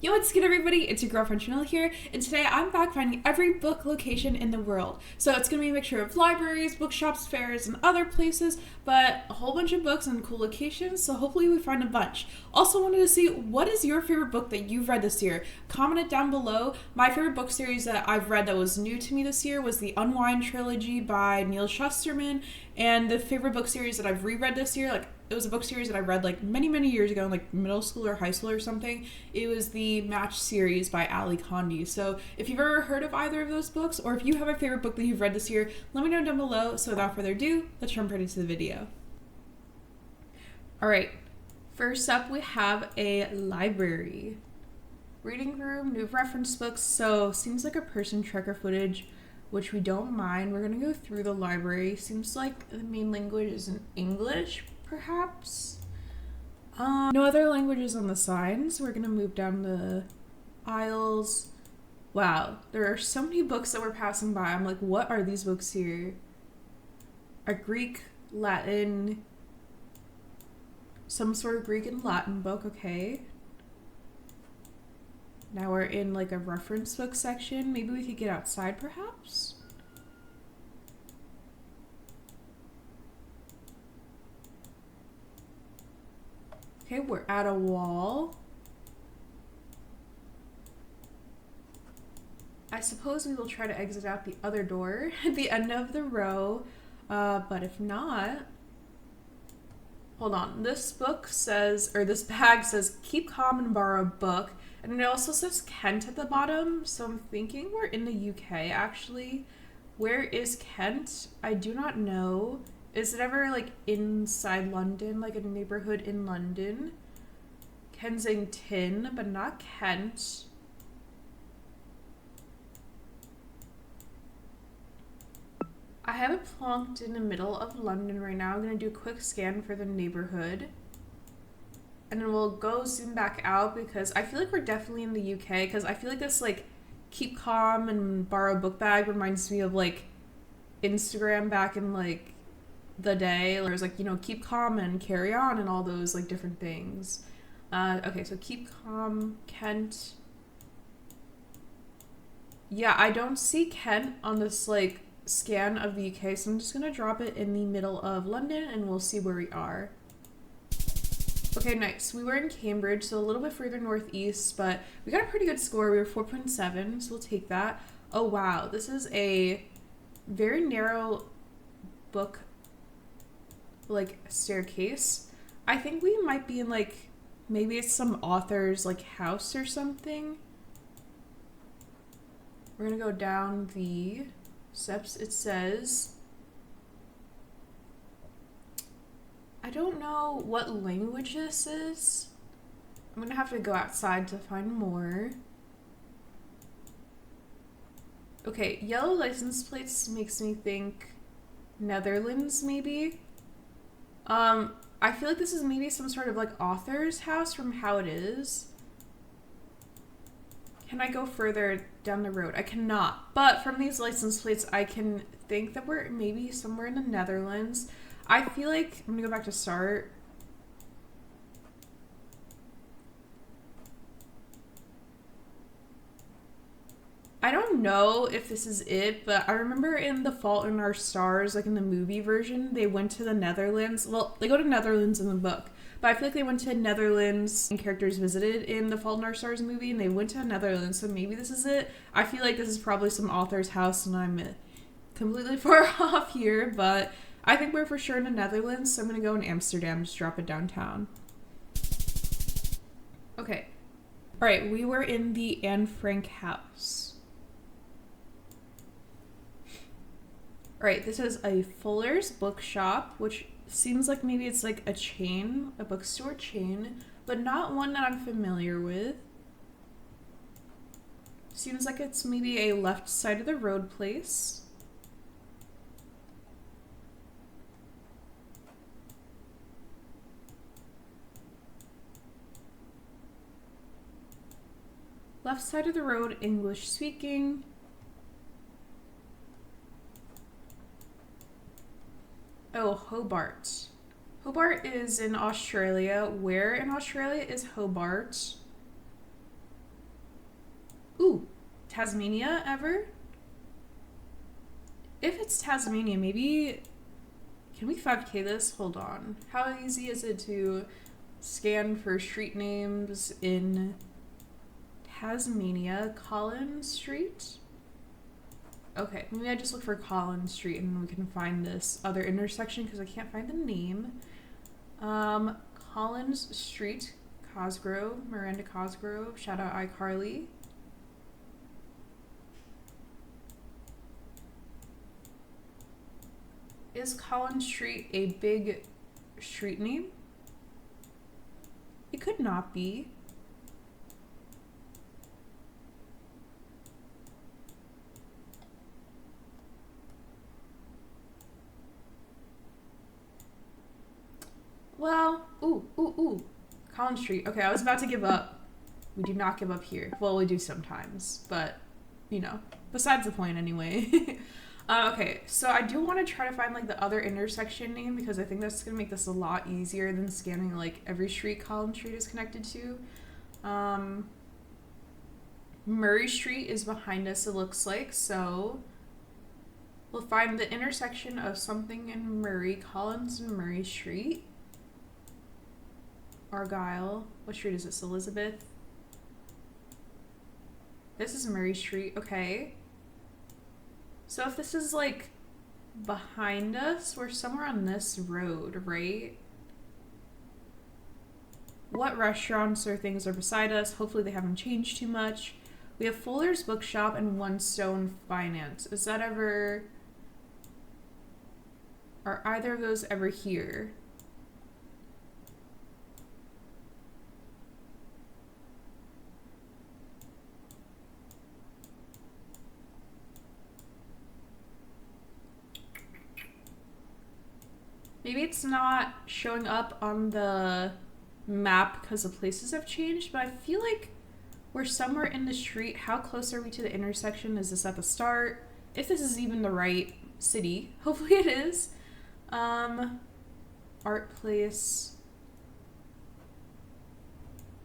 Yo, what's good everybody? It's your girlfriend Chanel here, and today I'm back finding every book location in the world. So it's going to be a mixture of libraries, bookshops, fairs, and other places, but a whole bunch of books and cool locations, so hopefully we find a bunch. Also wanted to see, what is your favorite book that you've read this year? Comment it down below. My favorite book series that I've read that was new to me this year was the Unwind trilogy by Neil Shusterman, and the favorite book series that I've reread this year, it was a book series that I read many years ago in middle school or high school or something. It was the Match series by Ali Condi. So if you've ever heard of either of those books, or if you have a favorite book that you've read this year, let me know down below. So without further ado, let's jump right into the video. Alright, first up we have a library. Reading room, new reference books, so seems like a person tracker footage, which we don't mind. We're gonna go through the library. Seems like the main language is in English, perhaps. No other languages on the signs. We're gonna move down the aisles. Wow, there are so many books that we're passing by. I'm like, what are these books here? A Greek, Latin, some sort of Greek and Latin book, okay. Now we're in a reference book section. Maybe we could get outside perhaps? Okay, we're at a wall. I suppose we will try to exit out the other door at the end of the row, but if not... Hold on, this book says, or this bag says, keep calm and borrow a book. And it also says Kent at the bottom, so I'm thinking we're in the UK actually. Where is Kent? I do not know. Is it ever inside London, like a neighborhood in London? Kensington, but not Kent. I have it plonked in the middle of London right now. I'm gonna do a quick scan for the neighborhood. And then we'll go zoom back out because I feel like we're definitely in the UK, because I feel like this keep calm and borrow a book bag reminds me of Instagram back in the day. There was keep calm and carry on and all those different things. Okay, so keep calm, Kent. Yeah, I don't see Kent on this scan of the UK, so I'm just gonna drop it in the middle of London and we'll see where we are. Okay, nice. We were in Cambridge, so a little bit further northeast, but we got a pretty good score. We were 4.7, so we'll take that. Oh wow, this is a very narrow book staircase. I think we might be in maybe it's some author's house or something. We're gonna go down the steps. It says, I don't know what language this is. I'm gonna have to go outside to find more. Okay, yellow license plates makes me think Netherlands maybe. I feel like this is maybe some sort of author's house from how it is. Can I go further down the road? I cannot, but from these license plates I can think that we're maybe somewhere in the Netherlands. I feel like I'm gonna go back to start. I don't know if this is it, but I remember in The Fault in Our Stars, in the movie version, they went to the Netherlands. Well, they go to Netherlands in the book, but I feel like they went to Netherlands and characters visited in The Fault in Our Stars movie, and they went to Netherlands, so maybe this is it. I feel like this is probably some author's house, and I'm completely far off here, but I think we're for sure in the Netherlands, so I'm gonna go in Amsterdam, just drop it downtown. Okay. Alright, we were in the Anne Frank house. Alright, this is a Fuller's Bookshop, which seems like maybe it's a chain, a bookstore chain, but not one that I'm familiar with. Seems like it's maybe a left side of the road place. Left side of the road, English speaking. Oh, Hobart. Hobart is in Australia. Where in Australia is Hobart? Ooh, Tasmania ever? If it's Tasmania, maybe... Can we 5K this? Hold on. How easy is it to scan for street names in Tasmania? Collins Street? Okay, maybe I just look for Collins Street and we can find this other intersection because I can't find the name. Collins Street, Cosgrove, Miranda Cosgrove, shout out iCarly. Is Collins Street a big street name? It could not be. Well, ooh. Collins Street. Okay, I was about to give up. We do not give up here. Well, we do sometimes, but, you know, besides the point anyway. Okay, so I do want to try to find, like, the other intersection name because I think that's going to make this a lot easier than scanning, like, every street Collins Street is connected to. Murray Street is behind us, it looks like, so we'll find the intersection of something in Murray, Collins and Murray Street. Argyle. What street is this? Elizabeth? This is Murray Street. Okay. So if this is, like, behind us, we're somewhere on this road, right? What restaurants or things are beside us? Hopefully they haven't changed too much. We have Fuller's Bookshop and One Stone Finance. Is that ever... Are either of those ever here? Maybe it's not showing up on the map because the places have changed, but I feel like we're somewhere in the street. How close are we to the intersection? Is this at the start? If this is even the right city. Hopefully it is. Art Place.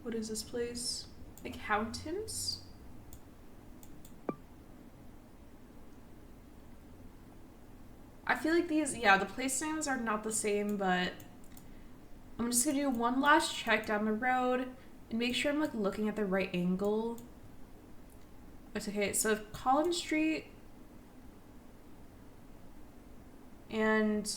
What is this place? Accountants? I feel like these, yeah, the place names are not the same, but I'm just gonna do one last check down the road and make sure I'm, like, looking at the right angle. It's okay, so Collins Street and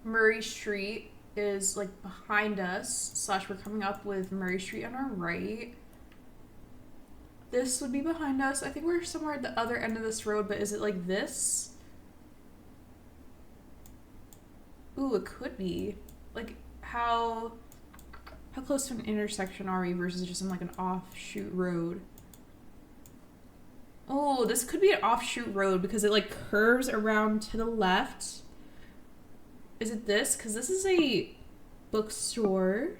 Murray Street is, like, behind us, / we're coming up with Murray Street on our right. This would be behind us. I think we're somewhere at the other end of this road, but is it like this? Ooh, it could be. Like, how close to an intersection are we versus just in, like, an offshoot road? Oh, this could be an offshoot road because it, like, curves around to the left. Is it this? Because this is a bookstore,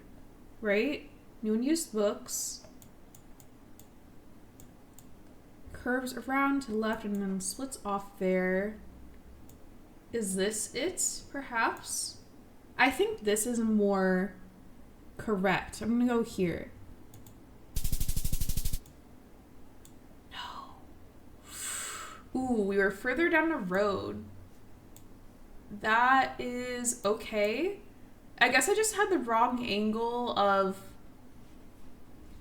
right? New and used books. Curves around to the left and then splits off there. Is this it, perhaps? I think this is more correct. I'm gonna go here. No. Ooh, we were further down the road. That is okay. I guess I just had the wrong angle of,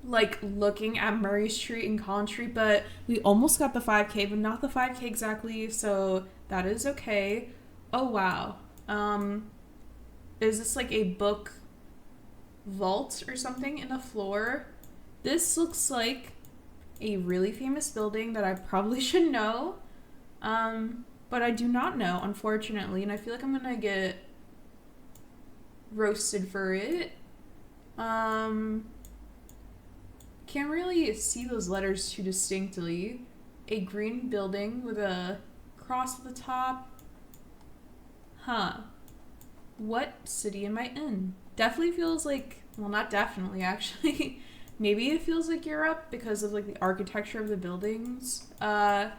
like, looking at Murray Street and Collins Street, but we almost got the 5K, but not the 5K exactly, so that is okay. Oh, wow. Is this, like, a book vault or something in the floor? This looks like a really famous building that I probably should know, but I do not know, unfortunately, and I feel like I'm gonna get roasted for it. Can't really see those letters too distinctly. A green building with a cross at the top. Huh. What city am I in? Definitely feels like, well, not definitely, actually. Maybe it feels like Europe because of, like, the architecture of the buildings. I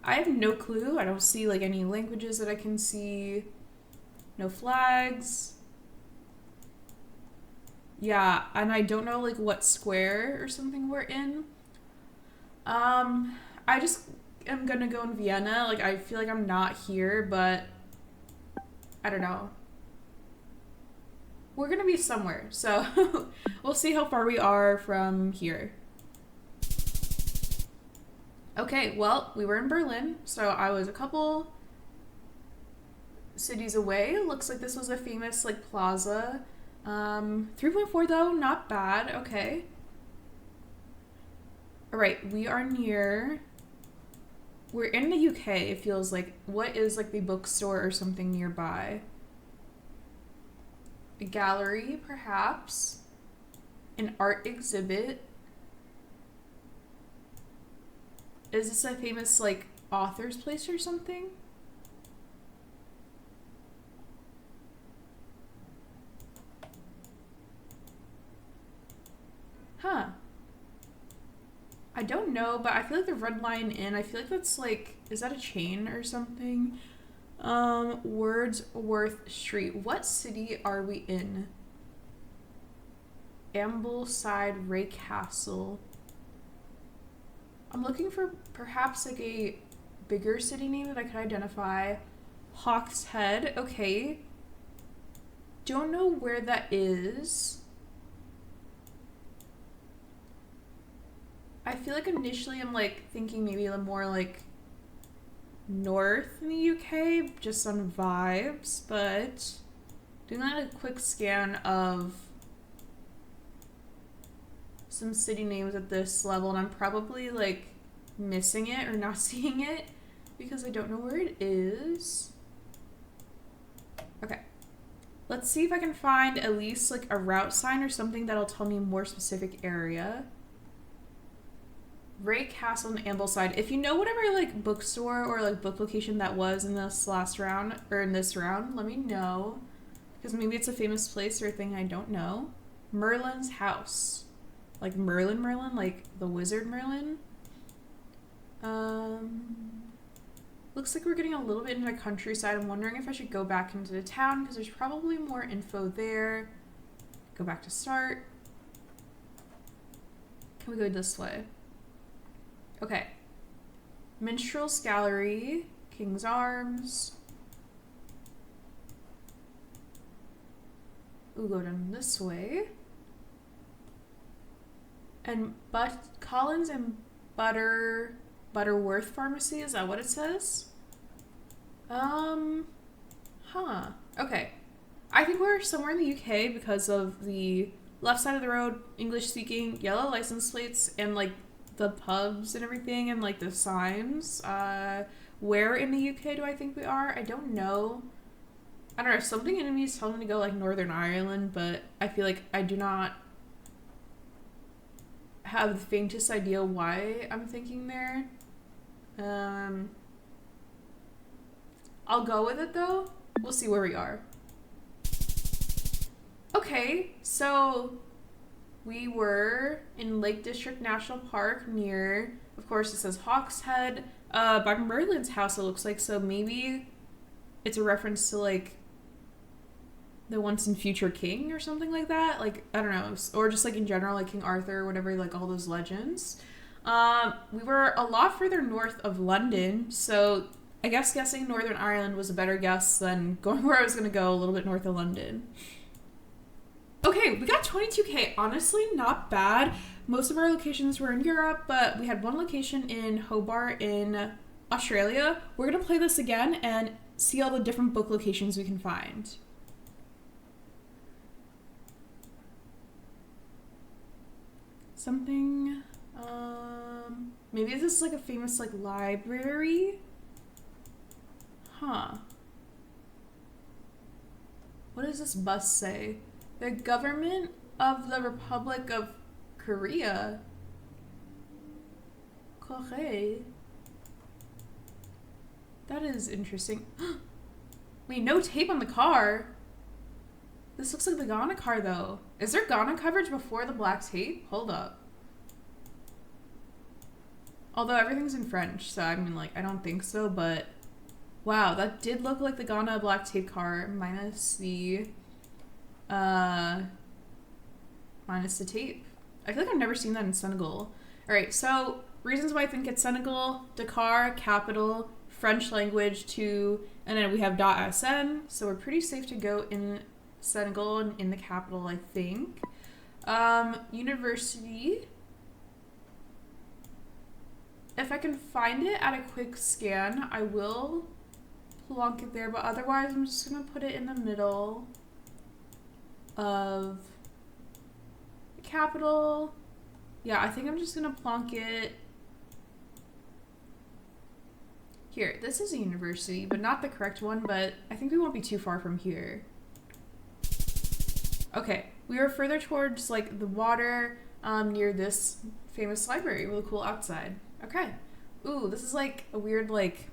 have no clue. I don't see, like, any languages that I can see. No flags. Yeah, and I don't know like what square or something we're in. I just am gonna go in Vienna. Like I feel like I'm not here, but I don't know. We're gonna be somewhere, so we'll see how far we are from here. Okay, well, we were in Berlin, so I was a couple cities away. Looks like this was a famous like plaza. 3.4 though, not bad. Okay. All right, we are near. We're in the UK. It feels like. What is like the bookstore or something nearby? A gallery, perhaps. An art exhibit. Is this a famous like author's place or something? Huh. I don't know, but I feel like the Red Lion Inn, I feel like that's like, is that a chain or something? Wordsworth Street. What city are we in? Ambleside Ray Castle. I'm looking for perhaps like a bigger city name that I could identify. Hawkshead. Okay. Don't know where that is. I feel like initially I'm like thinking maybe a more like north in the UK, just on vibes, but doing a quick scan of some city names at this level, and I'm probably like missing it or not seeing it because I don't know where it is. Okay. Let's see if I can find at least like a route sign or something that'll tell me a more specific area. Ray Castle and Ambleside. If you know whatever like bookstore or like book location that was in this last round or in this round, let me know. Because maybe it's a famous place or a thing I don't know. Merlin's house. Like Merlin, like the wizard Merlin. Looks like we're getting a little bit into the countryside. I'm wondering if I should go back into the town because there's probably more info there. Go back to start. Can we go this way? Okay. Minstrel's Gallery, King's Arms. We'll go down this way. And Collins and Butterworth Pharmacy, is that what it says? Huh. Okay. I think we're somewhere in the UK because of the left side of the road, English speaking, yellow license plates, and like the pubs and everything and like the signs. Where in the UK do I think we are? I don't know. I don't know. Something in me is telling me to go like Northern Ireland, but I feel like I do not have the faintest idea why I'm thinking there. I'll go with it though. We'll see where we are. Okay, so we were in Lake District National Park near, of course it says Hawkshead, by Merlin's house it looks like, so maybe it's a reference to like the once and future king or something like that, like, I don't know, or just like in general, like King Arthur or whatever, like all those legends. We were a lot further north of London, so I guess guessing Northern Ireland was a better guess than going where I was going to go, a little bit north of London. Okay, we got 22k. Honestly, not bad. Most of our locations were in Europe, but we had one location in Hobart in Australia. We're going to play this again and see all the different book locations we can find. Something, maybe this is like a famous like library? Huh. What does this bus say? The government of the Republic of Korea. Korea. That is interesting. Wait, no tape on the car. This looks like the Ghana car though. Is there Ghana coverage before the black tape? Hold up. Although everything's in French, so I mean like I don't think so, but wow, that did look like the Ghana black tape car minus the minus the tape. I feel like I've never seen that in Senegal. All right, so reasons why I think it's Senegal: Dakar, capital, French language too, and then we have .sn, so we're pretty safe to go in Senegal and in the capital, I think. University. If I can find it at a quick scan, I will plonk it there, but otherwise I'm just gonna put it in the middle of the capital. Yeah, I think I'm just gonna plonk it here. This is a university, but not the correct one, but I think we won't be too far from here. Okay, we are further towards like the water near this famous library. Really cool outside. Okay. Ooh, this is like a weird like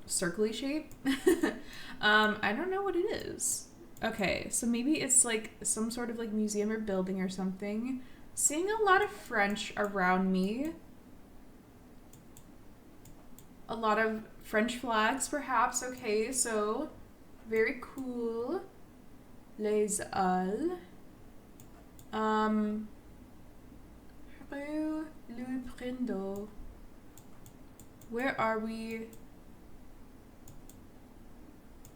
circle-y shape. I don't know what it is. Okay, so maybe it's like some sort of like museum or building or something. Seeing a lot of French around me. A lot of French flags, perhaps. Okay, so very cool. Les Halles. Rue Louis Prindot. Where are we?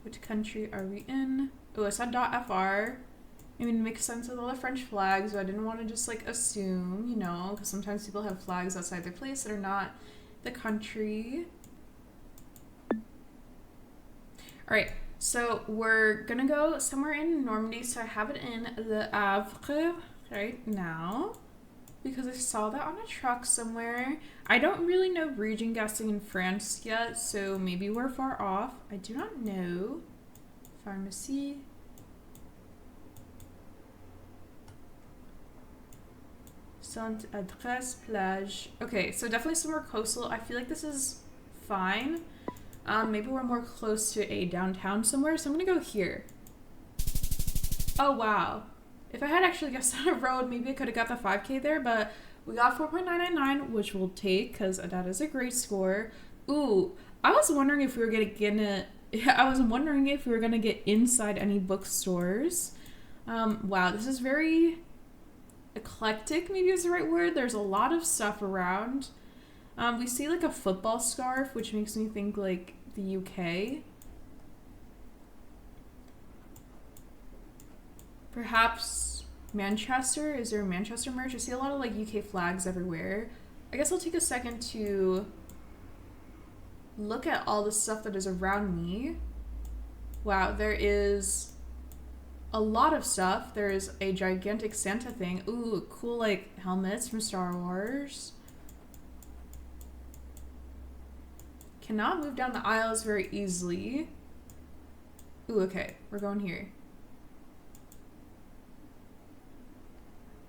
Which country are we in? Oh, it's on .fr. I mean, it makes sense with all the French flags, but I didn't want to just like assume, you know, because sometimes people have flags outside their place that are not the country. All right, so we're gonna go somewhere in Normandy, so I have it in Le Havre right now because I saw that on a truck somewhere. I don't really know region guessing in France yet, so maybe we're far off. I do not know. Pharmacy. Sainte Adresse Plage. Okay, so definitely somewhere coastal. I feel like this is fine. Maybe we're more close to a downtown somewhere, so I'm gonna go here. Oh, wow. If I had actually guessed on a road, maybe I could have got the 5K there, but we got 4.999, which we'll take, because that is a great score. Ooh, I was wondering if we were gonna get inside any bookstores. Wow, this is very eclectic, maybe is the right word. There's a lot of stuff around. We see like a football scarf, which makes me think like the UK. Perhaps Manchester. Is there a Manchester merch? I see a lot of like UK flags everywhere. I guess I'll take a second to look at all the stuff that is around me. Wow, there is a lot of stuff. There is a gigantic Santa thing. Ooh, cool like helmets from Star Wars. Cannot move down the aisles very easily. Ooh, okay, we're going here.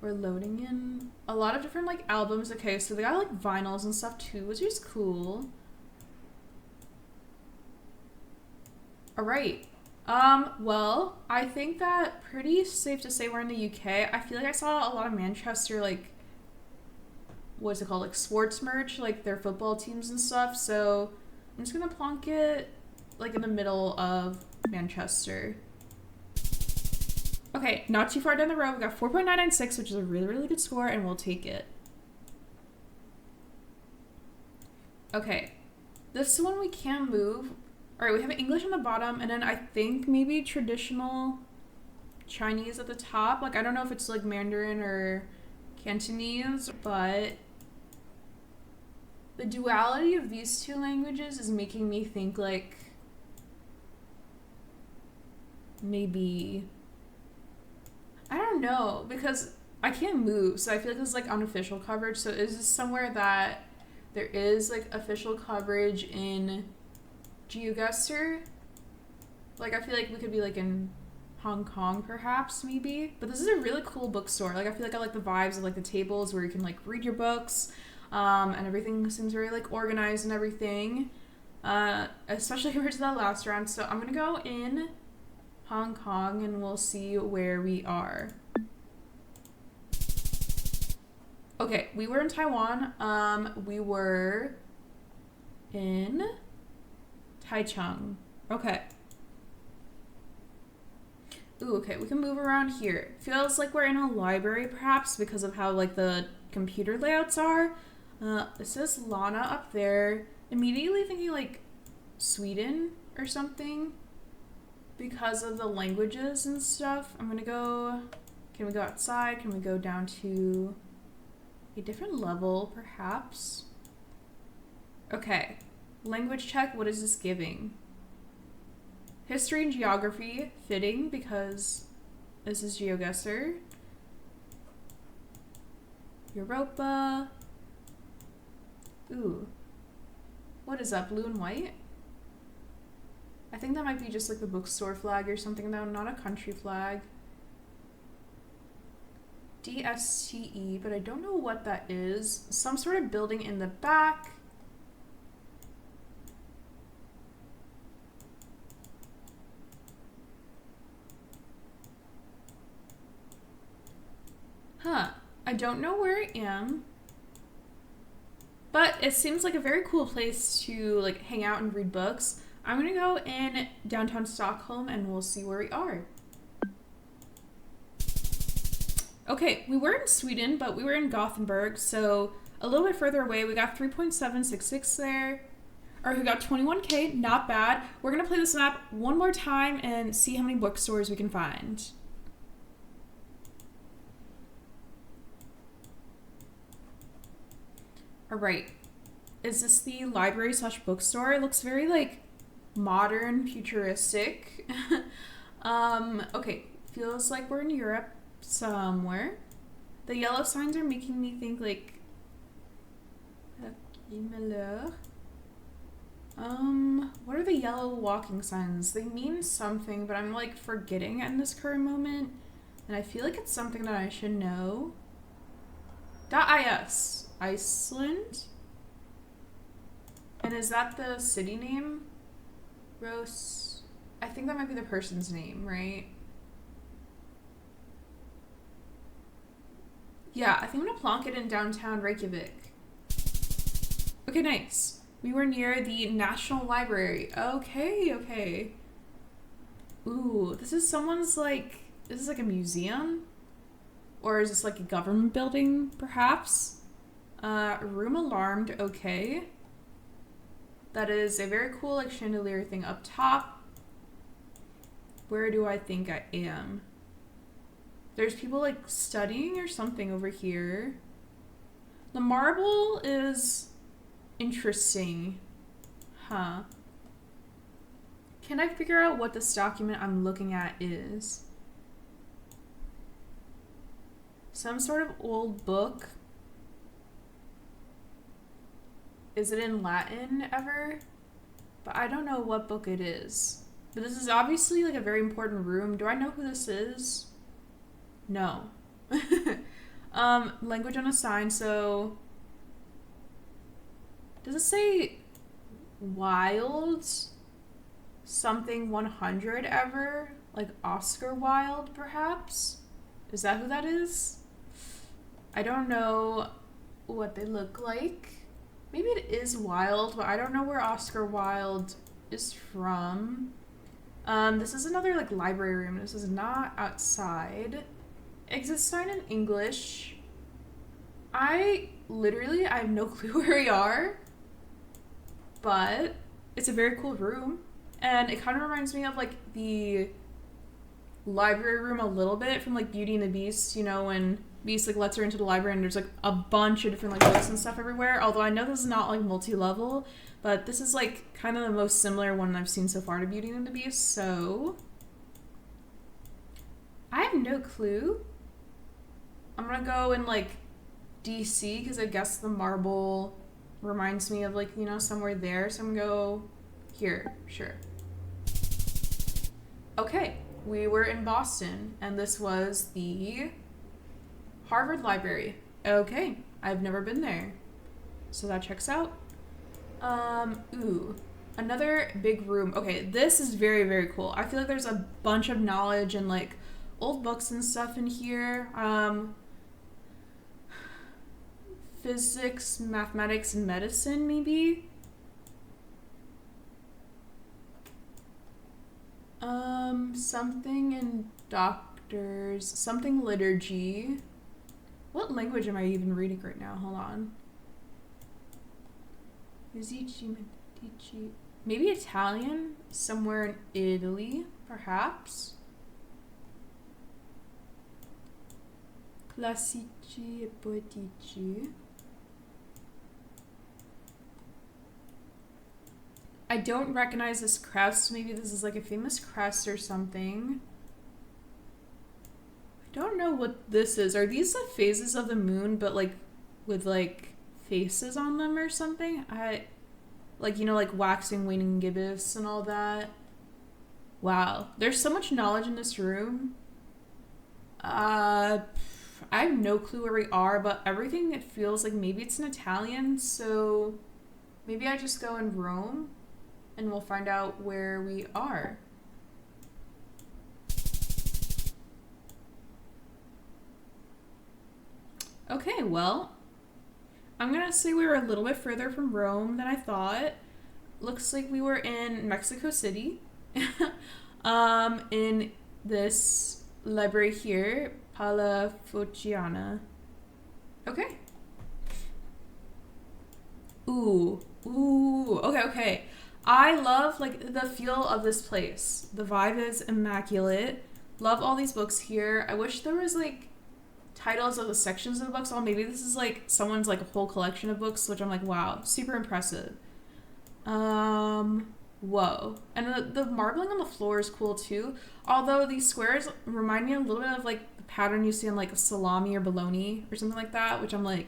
We're loading in a lot of different like albums. Okay, so they got like vinyls and stuff too, which is cool. All right. Well, I think that pretty safe to say we're in the UK. I feel like I saw a lot of Manchester like, what's it called, like sports merch, like their football teams and stuff. So I'm just gonna plonk it like in the middle of Manchester. Okay, not too far down the road. We got 4.996, which is a really, really good score, and we'll take it. Okay, this one we can move. All right, we have English on the bottom, and then I think maybe traditional Chinese at the top. Like, I don't know if it's like Mandarin or Cantonese, but the duality of these two languages is making me think like maybe, I don't know, because I can't move, so I feel like this is like unofficial coverage. So is this somewhere that there is like official coverage in Geoguessr? Like, I feel like we could be like in Hong Kong perhaps, maybe. But this is a really cool bookstore. Like, I feel like I like the vibes of like the tables where you can like read your books, and everything seems very like organized and everything, especially compared to that last round. So I'm gonna go in Hong Kong and we'll see where we are. Okay, we were in Taiwan. We were in Taichung. Okay. Ooh, okay, we can move around here. Feels like we're in a library, perhaps, because of how, like, the computer layouts are. It says Lana up there. Immediately thinking, like, Sweden or something because of the languages and stuff. I'm gonna go... Can we go outside? Can we go down to a different level, perhaps? Okay. Language check. What is this giving? History and geography. Fitting because this is Geoguessr. Europa. Ooh. What is that? Blue and white? I think that might be just like the bookstore flag or something though, not a country flag. DSTE, but I don't know what that is. Some sort of building in the back. Huh. I don't know where I am. But it seems like a very cool place to like hang out and read books. I'm gonna go in downtown Stockholm and we'll see where we are. Okay, we were in Sweden, but we were in Gothenburg, so a little bit further away. We got 3.766 there. Or we got 21k, not bad. We're gonna play this map one more time and see how many bookstores we can find. Alright, is this the library slash bookstore? It looks very like modern, futuristic. Okay, feels like we're in Europe somewhere. The yellow signs are making me think like what are the yellow walking signs? They mean something, but I'm like forgetting in this current moment, and I feel like it's something that I should know. .is Iceland, and is that the city name? Rose, I think that might be the person's name, right? Yeah, I think I'm gonna plonk it in downtown Reykjavik. Okay, nice. We were near the National Library. Okay, okay. Ooh, this is someone's like, this is like a museum? Or is this like a government building, perhaps? Room alarmed, okay. That is a very cool like chandelier thing up top. Where do I think I am? There's people like studying or something over here. The marble is interesting. Huh. Can I figure out what this document I'm looking at is? Some sort of old book. Is it in Latin ever? But I don't know what book it is. But this is obviously like a very important room. Do I know who this is? No. Language unassigned, so does it say Wild something 100 ever? Like Oscar Wilde, perhaps? Is that who that is? I don't know what they look like. Maybe it is Wilde, but I don't know where Oscar Wilde is from. This is another like library room. This is not outside. Exit sign in English. I have no clue where we are, but it's a very cool room, and it kind of reminds me of like the library room a little bit from like Beauty and the Beast, you know, when Beast like lets her into the library and there's like a bunch of different like books and stuff everywhere. Although I know this is not like multi-level, but this is like kind of the most similar one I've seen so far to Beauty and the Beast, so I have no clue. I'm gonna go in like DC because I guess the marble reminds me of like, you know, somewhere there, so I'm gonna go here. Sure. Okay, we were in Boston and this was the Harvard Library. Okay, I've never been there, so that checks out. Ooh, another big room. Okay, this is very, very cool. I feel like there's a bunch of knowledge and like old books and stuff in here. Physics, mathematics, and medicine, maybe? Something in doctors, something liturgy. What language am I even reading right now? Hold on. Maybe Italian? Somewhere in Italy, perhaps. Classici e poetici. I don't recognize this crest. Maybe this is like a famous crest or something. I don't know what this is. Are these the phases of the moon, but like with like faces on them or something? Like, you know, like waxing, waning gibbous and all that. Wow. There's so much knowledge in this room. I have no clue where we are, but everything, it feels like maybe it's in Italian, so maybe I just go in Rome and we'll find out where we are. Okay, well, I'm gonna say we were a little bit further from Rome than I thought. Looks like we were in Mexico City. In this library here, Palafoxiana. Okay. Ooh, okay. I love like the feel of this place. The vibe is immaculate. Love all these books here. I wish there was like titles of the sections of the books. Oh, maybe this is like someone's like a whole collection of books, which I'm like, wow, super impressive. Whoa. And the marbling on the floor is cool too. Although these squares remind me a little bit of like the pattern you see on like salami or bologna or something like that, which I'm like,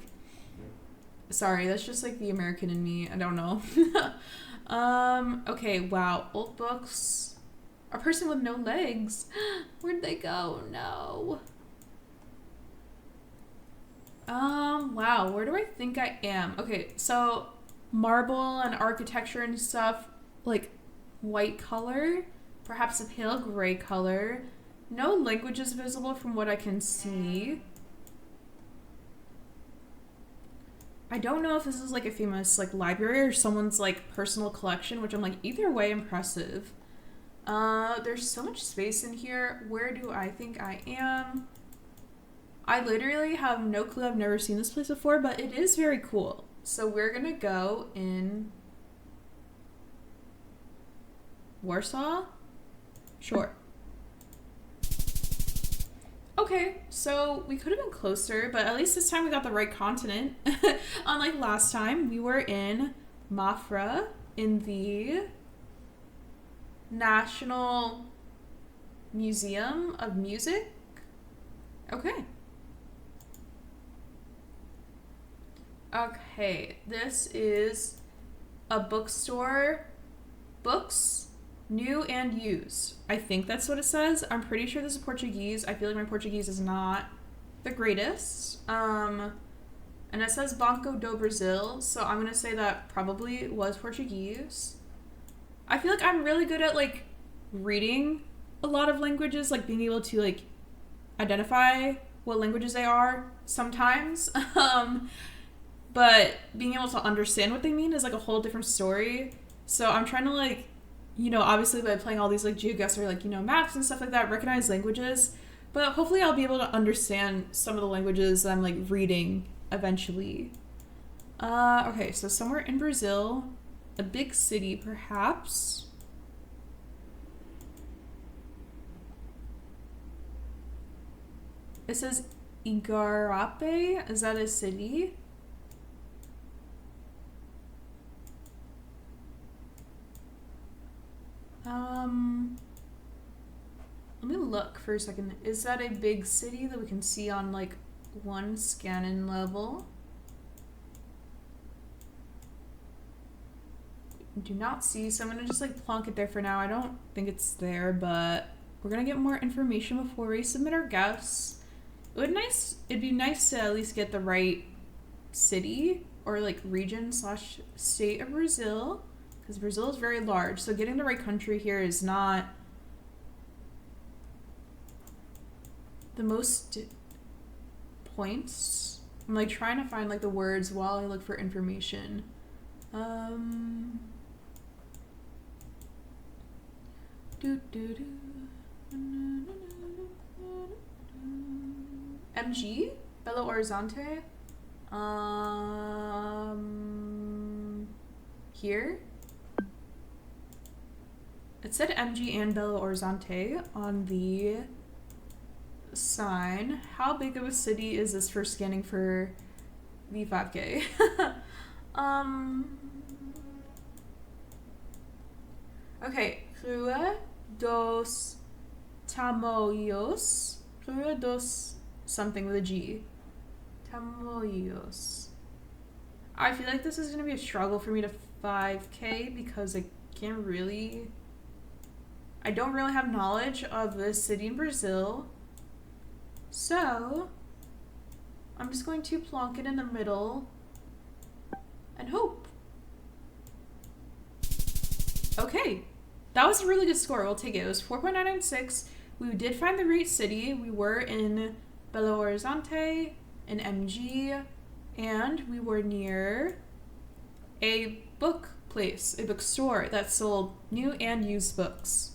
sorry, that's just like the American in me. I don't know. Okay, wow. Old books. A person with no legs. Where'd they go? No. Wow, where do I think I am? Okay, so marble and architecture and stuff, like white color, perhaps a pale gray color. No languages visible from what I can see. I don't know if this is like a famous like library or someone's like personal collection, which I'm like, either way impressive. There's so much space in here. Where do I think I am? I literally have no clue. I've never seen this place before, but it is very cool. So we're gonna go in Warsaw? Sure. Okay, so we could have been closer, but at least this time we got the right continent. Unlike last time, we were in Mafra in the National Museum of Music. Okay. Okay, this is a bookstore. Books, new and used. I think that's what it says. I'm pretty sure this is Portuguese. I feel like my Portuguese is not the greatest. And it says Banco do Brasil, so I'm gonna say that probably was Portuguese. I feel like I'm really good at like reading a lot of languages, like being able to like identify what languages they are sometimes. But being able to understand what they mean is like a whole different story. So I'm trying to like, you know, obviously by playing all these like Geoguessr, like, you know, maps and stuff like that, recognize languages. But hopefully I'll be able to understand some of the languages that I'm like reading eventually. Okay, so somewhere in Brazil, a big city perhaps. It says Igarape. Is that a city? Let me look for a second. Is that a big city that we can see on like one scanning level? Do not see, so I'm gonna just like plonk it there for now. I don't think it's there, but we're gonna get more information before we submit our guess. It'd be nice to at least get the right city or like region / state of Brazil, because Brazil is very large, so getting the right country here is not the most points. I'm like trying to find like the words while I look for information. MG? Belo Horizonte? Here? It said MG and Belo Horizonte on the sign. How big of a city is this for scanning for the 5K? Okay, Rua dos Tamoios. Rua dos something with a G. Tamoios. I feel like this is gonna be a struggle for me to 5K because I don't really have knowledge of this city in Brazil. So I'm just going to plonk it in the middle and hope. Okay, that was a really good score. We'll take it. It was 4.996. We did find the right city. We were in Belo Horizonte, in MG, and we were near a book place, a bookstore that sold new and used books.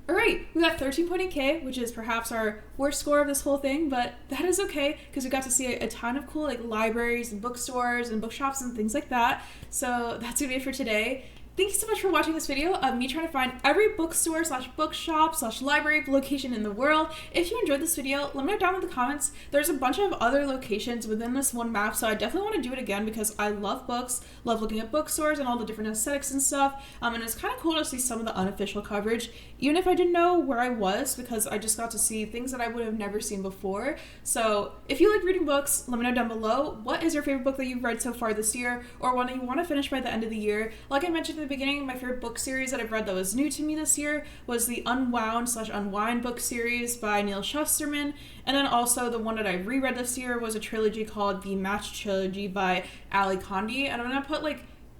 Alright, we got 13.8K, which is perhaps our worst score of this whole thing, but that is okay because we got to see a ton of cool libraries and bookstores and bookshops and things like that. So that's gonna be it for today. Thank you so much for watching this video of me trying to find every bookstore / bookshop / library location in the world. If you enjoyed this video, let me know down in the comments. There's a bunch of other locations within this one map, so I definitely want to do it again because I love books, love looking at bookstores and all the different aesthetics and stuff. And it's kind of cool to see some of the unofficial coverage, even if I didn't know where I was, because I just got to see things that I would have never seen before. So if you like reading books, let me know down below. What is your favorite book that you've read so far this year, or one that you want to finish by the end of the year? Like I mentioned in the beginning, my favorite book series that I've read that was new to me this year was the Unwound / Unwind book series by Neil Shusterman, and then also the one that I reread this year was a trilogy called the Match Trilogy by Ali Condi, and I'm gonna put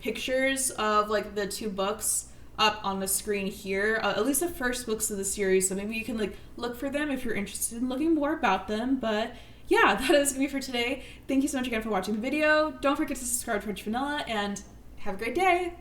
pictures of the two books up on the screen here, at least the first books of the series, so maybe you can look for them if you're interested in looking more about them. But yeah, that is gonna be for today. Thank you so much again for watching the video. Don't forget to subscribe to French Vanilla, and have a great day!